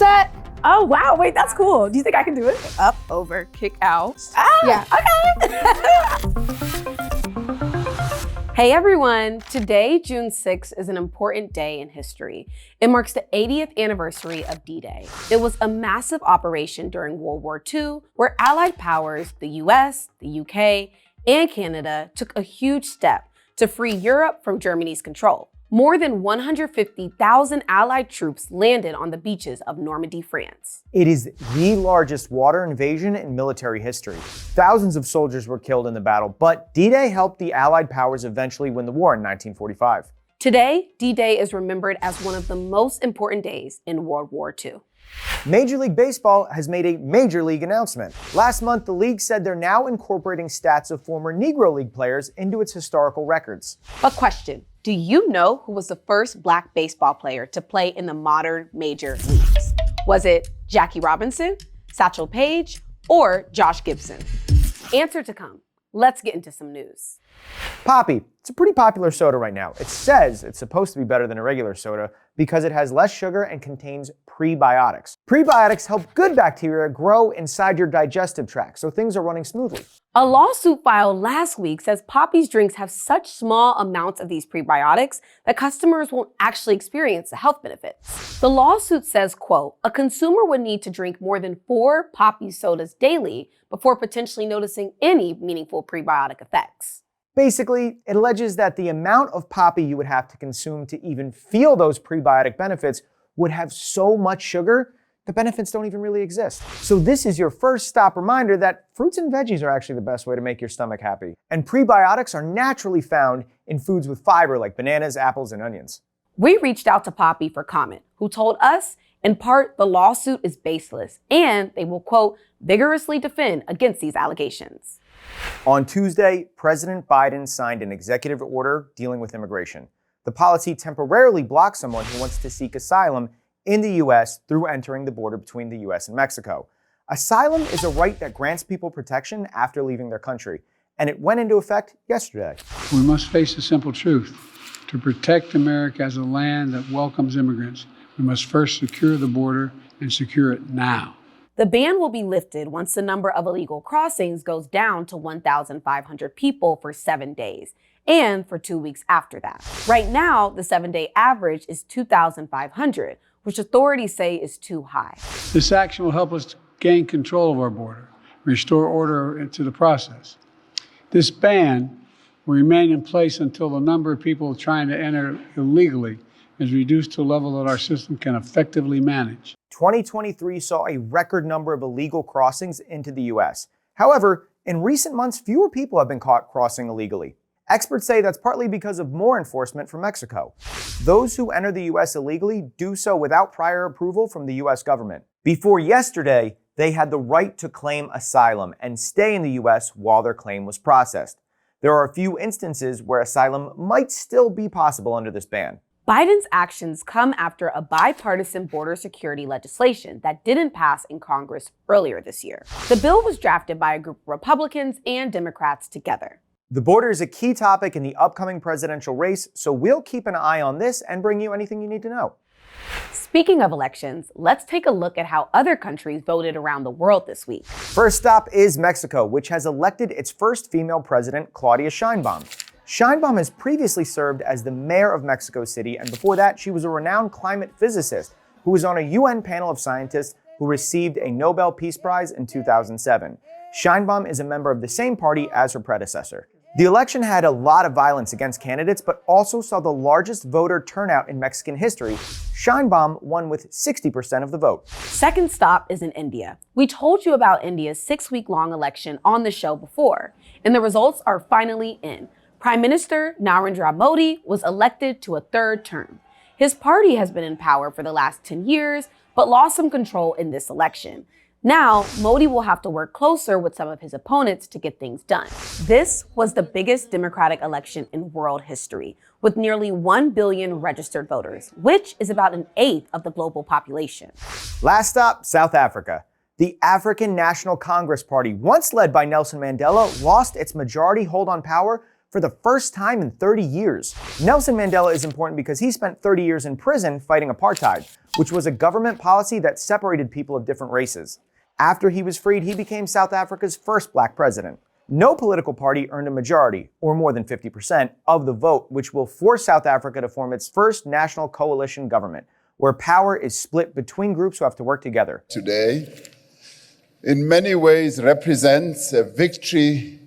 set. Oh, wow. Wait, that's cool. Do you think I can do it? Up, over, kick out. Yeah. Okay. Hey everyone, today, June 6th, is an important day in history. It marks the 80th anniversary of D-Day. It was a massive operation during World War II where Allied powers, the US, the UK, and Canada took a huge step to free Europe from Germany's control. More than 150,000 Allied troops landed on the beaches of Normandy, France. It is the largest water invasion in military history. Thousands of soldiers were killed in the battle, but D-Day helped the Allied powers eventually win the war in 1945. Today, D-Day is remembered as one of the most important days in World War II. Major League Baseball has made a major league announcement. Last month, the league said they're now incorporating stats of former Negro League players into its historical records. A question. Do you know who was the first Black baseball player to play in the modern major leagues? Was it Jackie Robinson, Satchel Paige, or Josh Gibson? Answer to come. Let's get into some news. Poppi. It's a pretty popular soda right now. It says it's supposed to be better than a regular soda because it has less sugar and contains prebiotics. Prebiotics help good bacteria grow inside your digestive tract, so things are running smoothly. A lawsuit filed last week says Poppi's drinks have such small amounts of these prebiotics that customers won't actually experience the health benefits. The lawsuit says, quote, a consumer would need to drink more than 4 Poppi sodas daily before potentially noticing any meaningful prebiotic effects. Basically, it alleges that the amount of Poppi you would have to consume to even feel those prebiotic benefits would have so much sugar, the benefits don't even really exist. So this is your first stop reminder that fruits and veggies are actually the best way to make your stomach happy. And prebiotics are naturally found in foods with fiber like bananas, apples, and onions. We reached out to Poppi for comment, who told us, in part, the lawsuit is baseless and they will, quote, vigorously defend against these allegations. On Tuesday, President Biden signed an executive order dealing with immigration. The policy temporarily blocks someone who wants to seek asylum in the U.S. through entering the border between the U.S. and Mexico. Asylum is a right that grants people protection after leaving their country, and it went into effect yesterday. We must face the simple truth. To protect America as a land that welcomes immigrants, we must first secure the border and secure it now. The ban will be lifted once the number of illegal crossings goes down to 1,500 people for 7 days, and for 2 weeks after that. Right now, the 7-day average is 2,500, which authorities say is too high. This action will help us gain control of our border, restore order into the process. This ban will remain in place until the number of people trying to enter illegally is reduced to a level that our system can effectively manage. 2023 saw a record number of illegal crossings into the U.S. However, in recent months, fewer people have been caught crossing illegally. Experts say that's partly because of more enforcement from Mexico. Those who enter the U.S. illegally do so without prior approval from the U.S. government. Before yesterday, they had the right to claim asylum and stay in the U.S. while their claim was processed. There are a few instances where asylum might still be possible under this ban. Biden's actions come after a bipartisan border security legislation that didn't pass in Congress earlier this year. The bill was drafted by a group of Republicans and Democrats together. The border is a key topic in the upcoming presidential race, so we'll keep an eye on this and bring you anything you need to know. Speaking of elections, let's take a look at how other countries voted around the world this week. First stop is Mexico, which has elected its first female president, Claudia Sheinbaum. Sheinbaum has previously served as the mayor of Mexico City, and before that, she was a renowned climate physicist who was on a UN panel of scientists who received a Nobel Peace Prize in 2007. Sheinbaum is a member of the same party as her predecessor. The election had a lot of violence against candidates, but also saw the largest voter turnout in Mexican history. Sheinbaum won with 60% of the vote. Second stop is in India. We told you about India's 6-week-long election on the show before, and the results are finally in. Prime Minister Narendra Modi was elected to a 3rd term. His party has been in power for the last 10 years, but lost some control in this election. Now, Modi will have to work closer with some of his opponents to get things done. This was the biggest Democratic election in world history, with nearly 1 billion registered voters, which is about an eighth of the global population. Last stop, South Africa. The African National Congress Party, once led by Nelson Mandela, lost its majority hold on power for the first time in 30 years. Nelson Mandela is important because he spent 30 years in prison fighting apartheid, which was a government policy that separated people of different races. After he was freed, he became South Africa's first black president. No political party earned a majority, or more than 50%, of the vote, which will force South Africa to form its first national coalition government, where power is split between groups who have to work together. Today, in many ways, represents a victory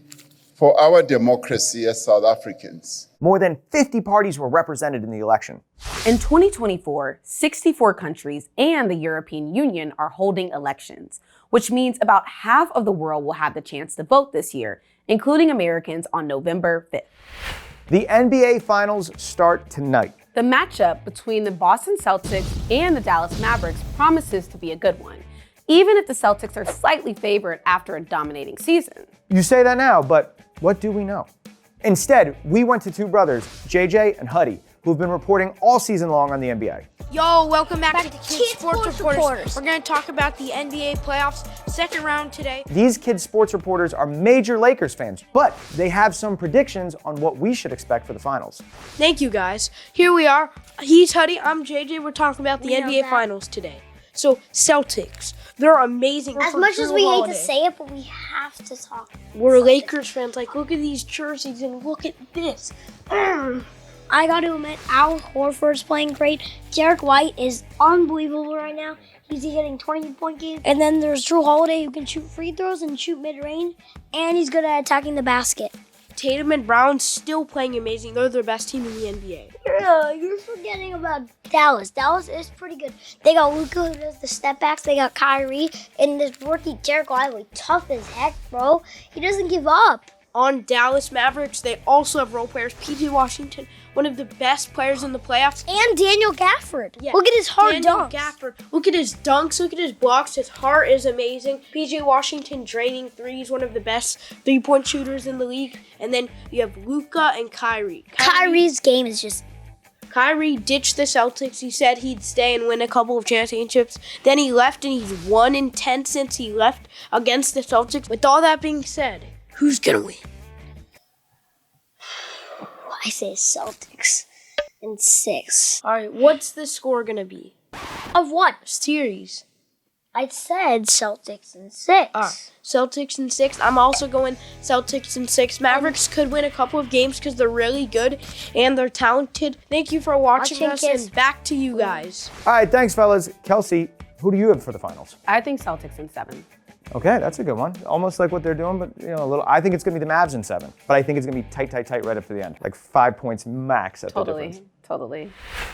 for our democracy as South Africans. More than 50 parties were represented in the election. In 2024, 64 countries and the European Union are holding elections, which means about half of the world will have the chance to vote this year, including Americans on November 5th. The NBA Finals start tonight. The matchup between the Boston Celtics and the Dallas Mavericks promises to be a good one, even if the Celtics are slightly favored after a dominating season. You say that now, but what do we know? Instead, we went to two brothers, JJ and Huddy, who've been reporting all season long on the NBA. Yo, welcome back to the Kid Sports Reporters. We're going to talk about the NBA playoffs, second round today. These Kid Sports Reporters are major Lakers fans, but they have some predictions on what we should expect for the finals. Thank you, guys. Here we are. He's Huddy, I'm JJ. We're talking about the NBA Finals today. So, Celtics, they're amazing. As much as we hate to say it, but we have to talk. We're Lakers fans. Like, look at these jerseys and look at this. I got to admit, Al Horford's playing great. Derek White is unbelievable right now. He's getting 20-point games. And then there's Drew Holiday, who can shoot free throws and shoot mid-range, and he's good at attacking the basket. Tatum and Brown still playing amazing. They're the best team in the NBA. You're forgetting about Dallas. Dallas is pretty good. They got Luka, who does the step backs. They got Kyrie, and this rookie Derek Lively, tough as heck, bro. He doesn't give up. On Dallas Mavericks, they also have role players. PJ Washington, one of the best players in the playoffs. And Daniel Gafford. Yeah. Look at his hard Daniel dunks. Gafford. Look at his dunks. Look at his blocks. His heart is amazing. PJ Washington draining threes, one of the best three-point shooters in the league. And then you have Luka and Kyrie. Kyrie's game is just... Kyrie ditched the Celtics. He said he'd stay and win a couple of championships. Then he left, and he's 1-10 since he left against the Celtics. With all that being said, who's gonna win? I say Celtics in 6. All right, what's the score gonna be? Of what? Series. I said Celtics in 6. Celtics in 6. I'm also going Celtics in 6. Mavericks could win a couple of games because they're really good and they're talented. Thank you for watching us, and back to you guys. All right, thanks, fellas. Kelsey, who do you have for the finals? I think Celtics in 7. Okay, that's a good one. Almost like what they're doing, but a little. I think it's going to be the Mavs in 7, but I think it's going to be tight right up to the end, like 5 points max at the difference. Totally.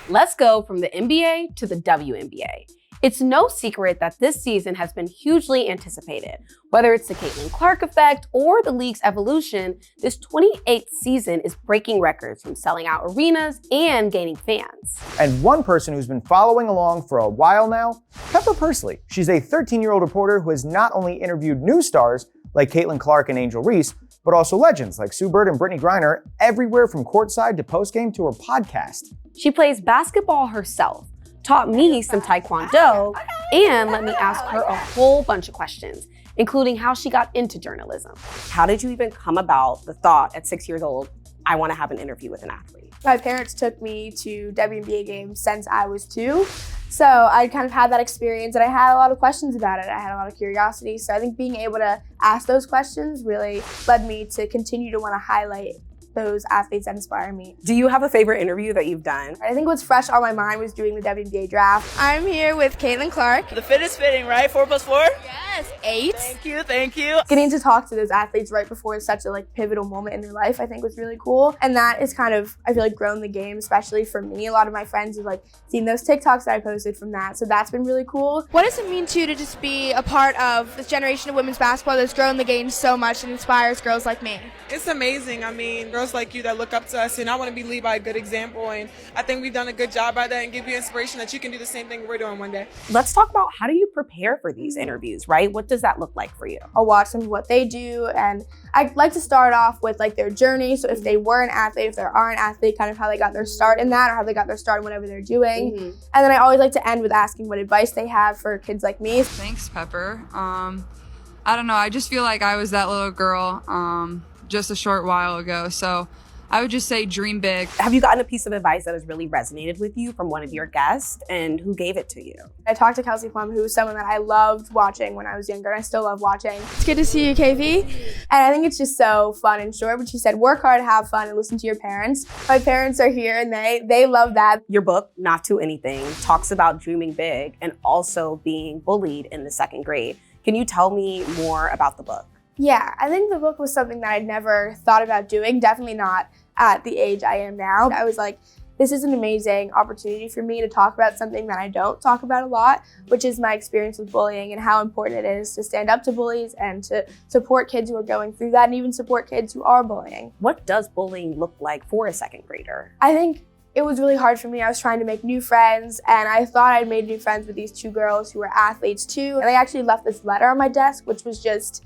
Let's go from the NBA to the WNBA. It's no secret that this season has been hugely anticipated. Whether it's the Caitlin Clark effect or the league's evolution, this 28th season is breaking records from selling out arenas and gaining fans. And one person who's been following along for a while now, Pepper Persley. She's a 13-year-old reporter who has not only interviewed new stars like Caitlin Clark and Angel Reese, but also legends like Sue Bird and Brittany Griner, everywhere from courtside to postgame to her podcast. She plays basketball herself, taught me some Taekwondo, and let me ask her a whole bunch of questions, including how she got into journalism. How did you even come about the thought at 6 years old, I want to have an interview with an athlete? My parents took me to WNBA games since I was 2. So I kind of had that experience and I had a lot of questions about it. I had a lot of curiosity. So I think being able to ask those questions really led me to continue to want to highlight those athletes that inspire me. Do you have a favorite interview that you've done? I think what's fresh on my mind was doing the WNBA draft. I'm here with Caitlin Clark. The fit is fitting, right? 4 + 4? Yes, 8. Thank you. Getting to talk to those athletes right before such a pivotal moment in their life, I think was really cool. And that is kind of, I feel like, grown the game, especially for me. A lot of my friends have seen those TikToks that I posted from that. So that's been really cool. What does it mean to you to just be a part of this generation of women's basketball that's grown the game so much and inspires girls like me? It's amazing. I mean, girls like you that look up to us, and I want to be lead by a good example, and I think we've done a good job by that and give you inspiration that you can do the same thing we're doing one day. Let's talk about, how do you prepare for these interviews, right? What does that look like for you? I'll watch some of what they do, and I like to start off with their journey. So if they were an athlete, if they are an athlete, kind of how they got their start in that, or how they got their start in whatever they're doing. And then I always like to end with asking what advice they have for kids like me. Thanks, Pepper. I don't know, I just feel like I was that little girl just a short while ago. So I would just say dream big. Have you gotten a piece of advice that has really resonated with you from one of your guests, and who gave it to you? I talked to Kelsey Plum, who was someone that I loved watching when I was younger, and I still love watching. It's good to see you, KV. And I think it's just so fun and short, but she said, work hard, have fun, and listen to your parents. My parents are here, and they love that. Your book, Not to Anything, talks about dreaming big and also being bullied in the 2nd grade. Can you tell me more about the book? Yeah, I think the book was something that I'd never thought about doing, definitely not at the age I am now. I was like, this is an amazing opportunity for me to talk about something that I don't talk about a lot, which is my experience with bullying and how important it is to stand up to bullies and to support kids who are going through that and even support kids who are bullying. What does bullying look like for a 2nd grader? I think it was really hard for me. I was trying to make new friends, and I thought I'd made new friends with these 2 girls who were athletes too. And they actually left this letter on my desk, which was just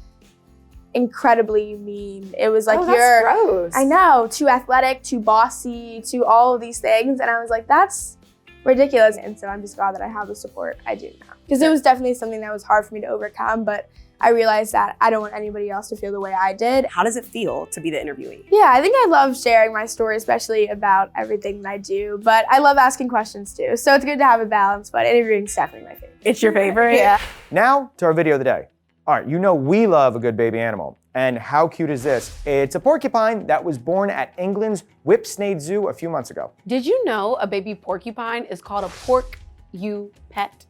incredibly mean. It was like, that's gross. I know, too athletic, too bossy, too all of these things. And I was like, that's ridiculous. And so I'm just glad that I have the support I do now. Because it was definitely something that was hard for me to overcome, but I realized that I don't want anybody else to feel the way I did. How does it feel to be the interviewee? Yeah, I think I love sharing my story, especially about everything that I do, but I love asking questions too. So it's good to have a balance, but interviewing is definitely my favorite. It's your favorite? Yeah. Now to our video of the day. All right, you know we love a good baby animal. And how cute is this? It's a porcupine that was born at England's Whipsnade Zoo a few months ago. Did you know a baby porcupine is called a porcupette?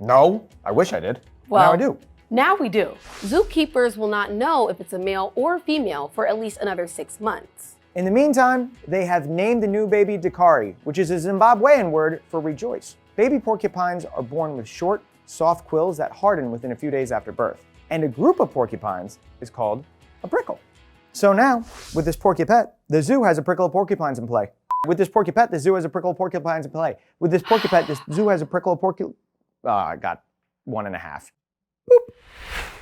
No, I wish I did. Well, now I do. Now we do. Zookeepers will not know if it's a male or female for at least another 6 months. In the meantime, they have named the new baby Dakari, which is a Zimbabwean word for rejoice. Baby porcupines are born with short, soft quills that harden within a few days after birth. And a group of porcupines is called a prickle. So now, with this porcupette, the zoo has a prickle of porcupines in play. With this porcupette, the zoo has a prickle of porcupines in play. With this porcupette, the zoo has a prickle of I got 1.5. Boop.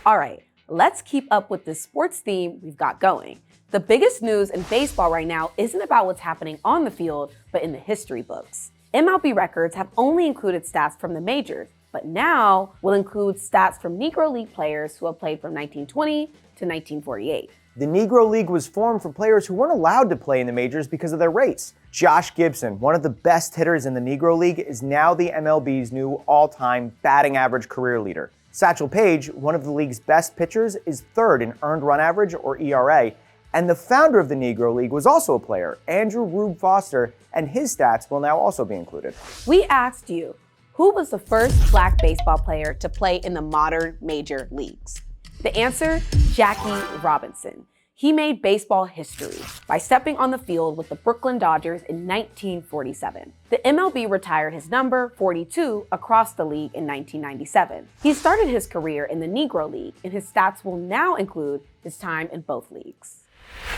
All right, let's keep up with this sports theme we've got going. The biggest news in baseball right now isn't about what's happening on the field, but in the history books. MLB records have only included stats from the majors, but now will include stats from Negro League players who have played from 1920 to 1948. The Negro League was formed for players who weren't allowed to play in the majors because of their race. Josh Gibson, one of the best hitters in the Negro League, is now the MLB's new all-time batting average career leader. Satchel Paige, one of the league's best pitchers, is 3rd in earned run average, or ERA, and the founder of the Negro League was also a player, Andrew Rube Foster, and his stats will now also be included. We asked you, who was the first Black baseball player to play in the modern major leagues? The answer, Jackie Robinson. He made baseball history by stepping on the field with the Brooklyn Dodgers in 1947. The MLB retired his number 42 across the league in 1997. He started his career in the Negro League, and his stats will now include his time in both leagues.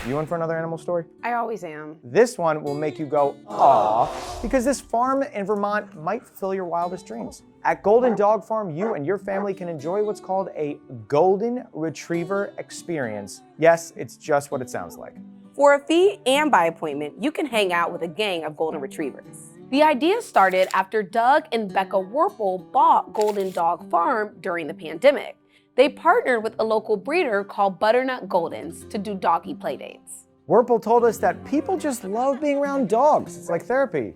You in for another animal story? I always am. This one will make you go, aww, because this farm in Vermont might fulfill your wildest dreams. At Golden Dog Farm, you and your family can enjoy what's called a Golden Retriever experience. Yes, it's just what it sounds like. For a fee and by appointment, you can hang out with a gang of Golden Retrievers. The idea started after Doug and Becca Werpel bought Golden Dog Farm during the pandemic. They partnered with a local breeder called Butternut Goldens to do doggy playdates. Werpel told us that people just love being around dogs. It's like therapy.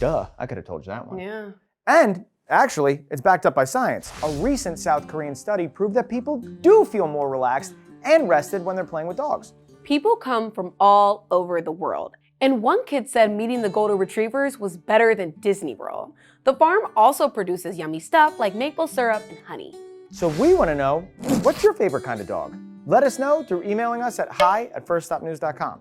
Duh, I could have told you that one. Yeah. And actually, it's backed up by science. A recent South Korean study proved that people do feel more relaxed and rested when they're playing with dogs. People come from all over the world. And one kid said meeting the Golden Retrievers was better than Disney World. The farm also produces yummy stuff like maple syrup and honey. So we want to know, what's your favorite kind of dog? Let us know through emailing us at hi@firststopnews.com.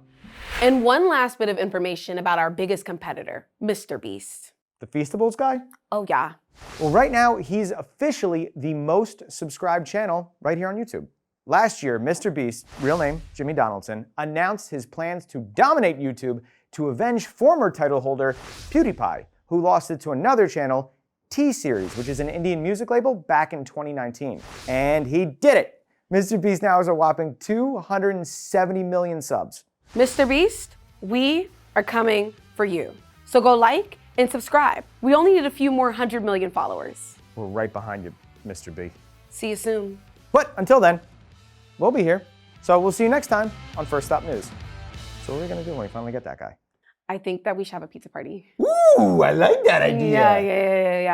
And one last bit of information about our biggest competitor, Mr. Beast. The Feastables guy? Oh yeah. Well, right now, he's officially the most subscribed channel right here on YouTube. Last year, Mr. Beast, real name Jimmy Donaldson, announced his plans to dominate YouTube to avenge former title holder PewDiePie, who lost it to another channel, T-Series, which is an Indian music label, back in 2019. And he did it! Mr. Beast now has a whopping 270 million subs. Mr. Beast, we are coming for you. So go like and subscribe. We only need a few more 100 million followers. We're right behind you, Mr. B. See you soon. But until then, we'll be here. So we'll see you next time on First Stop News. So what are we gonna do when we finally get that guy? I think that we should have a pizza party. Ooh, I like that idea. Yeah.